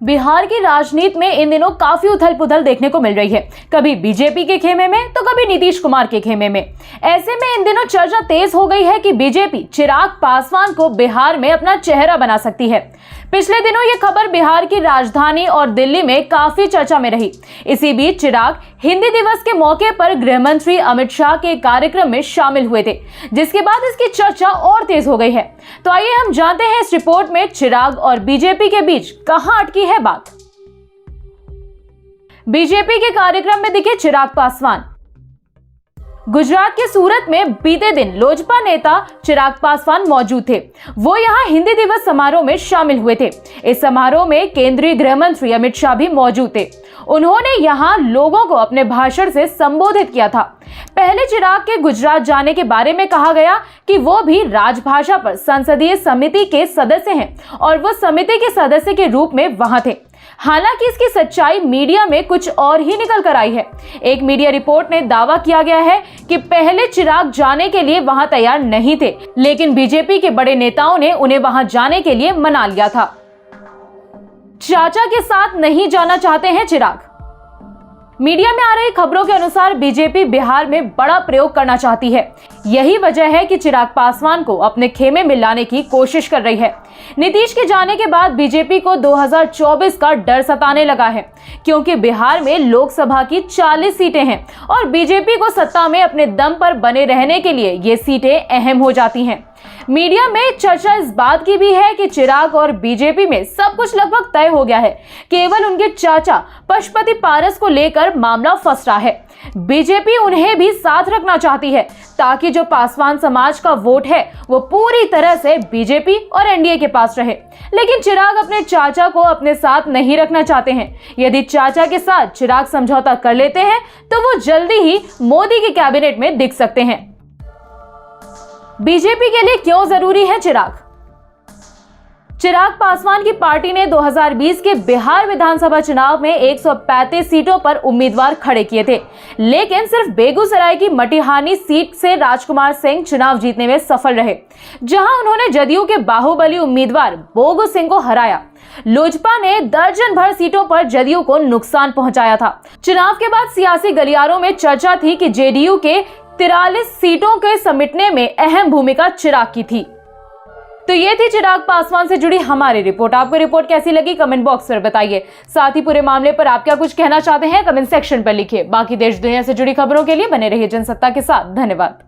बिहार की राजनीति में इन दिनों काफी उथल पुथल देखने को मिल रही है, कभी बीजेपी के खेमे में तो कभी नीतीश कुमार के खेमे में। ऐसे में इन दिनों चर्चा तेज हो गई है कि बीजेपी चिराग पासवान को बिहार में अपना चेहरा बना सकती है। पिछले दिनों ये खबर बिहार की राजधानी और दिल्ली में काफी चर्चा में रही। इसी बीच चिराग हिंदी दिवस के मौके पर गृह मंत्री अमित शाह के कार्यक्रम में शामिल हुए थे, जिसके बाद इसकी चर्चा और तेज हो गई है। तो आइए हम जानते हैं इस रिपोर्ट में चिराग और बीजेपी के बीच कहां अटकी है बात। बीजेपी के कार्यक्रम में दिखे चिराग पासवान। गुजरात के सूरत में बीते दिन लोजपा नेता चिराग पासवान मौजूद थे। वो यहां हिंदी दिवस समारोह में शामिल हुए थे। इस समारोह में केंद्रीय गृह मंत्री अमित शाह भी मौजूद थे। उन्होंने यहां लोगों को अपने भाषण से संबोधित किया था। पहले चिराग के गुजरात जाने के बारे में कहा गया कि वो भी राजभाषा पर संसदीय समिति के सदस्य हैं और वो समिति के सदस्य के रूप में वहां थे। हालांकि इसकी सच्चाई मीडिया में कुछ और ही निकल कर आई है। एक मीडिया रिपोर्ट ने दावा किया गया है कि पहले चिराग जाने के लिए वहां तैयार नहीं थे, लेकिन बीजेपी के बड़े नेताओं ने उन्हें वहां जाने के लिए मना लिया था। चाचा के साथ नहीं जाना चाहते हैं चिराग। मीडिया में आ रही खबरों के अनुसार बीजेपी बिहार में बड़ा प्रयोग करना चाहती है। यही वजह है कि चिराग पासवान को अपने खेमे में लाने की कोशिश कर रही है। नीतीश के जाने के बाद बीजेपी को 2024 का डर सताने लगा है, क्योंकि बिहार में लोकसभा की 40 सीटें हैं और बीजेपी को सत्ता में अपने दम पर बने रहने के लिए ये सीटें अहम हो जाती हैं। मीडिया में चर्चा इस बात की भी है कि चिराग और बीजेपी में सब कुछ लगभग तय हो गया है। केवल उनके चाचा पशुपति पारस को लेकर मामला फंस रहा है। बीजेपी उन्हें भी साथ रखना चाहती है ताकि जो पासवान समाज का वोट है वो पूरी तरह से बीजेपी और एनडीए के पास रहे। लेकिन चिराग अपने चाचा को अपने साथ नहीं रखना चाहते हैं। यदि चाचा के साथ चिराग समझौता कर लेते हैं तो वो जल्दी ही मोदी के कैबिनेट में दिख सकते हैं। बीजेपी के लिए क्यों जरूरी है चिराग? चिराग पासवान की पार्टी ने 2020 के बिहार विधानसभा चुनाव में 135 सीटों पर उम्मीदवार खड़े किए थे, लेकिन सिर्फ बेगूसराय की मटिहानी सीट से राजकुमार सिंह चुनाव जीतने में सफल रहे, जहां उन्होंने जदयू के बाहुबली उम्मीदवार बोगू सिंह को हराया। लोजपा ने दर्जन भर सीटों पर जदयू को नुकसान पहुंचाया था। चुनाव के बाद सियासी गलियारों में चर्चा थी कि जेडीयू के 43 सीटों के समेटने में अहम भूमिका चिराग की थी। तो ये थी चिराग पासवान से जुड़ी हमारी रिपोर्ट। आपको रिपोर्ट कैसी लगी कमेंट बॉक्स पर बताइए। साथ ही पूरे मामले पर आप क्या कुछ कहना चाहते हैं कमेंट सेक्शन पर लिखिए। बाकी देश दुनिया से जुड़ी खबरों के लिए बने रहिए जनसत्ता के साथ। धन्यवाद।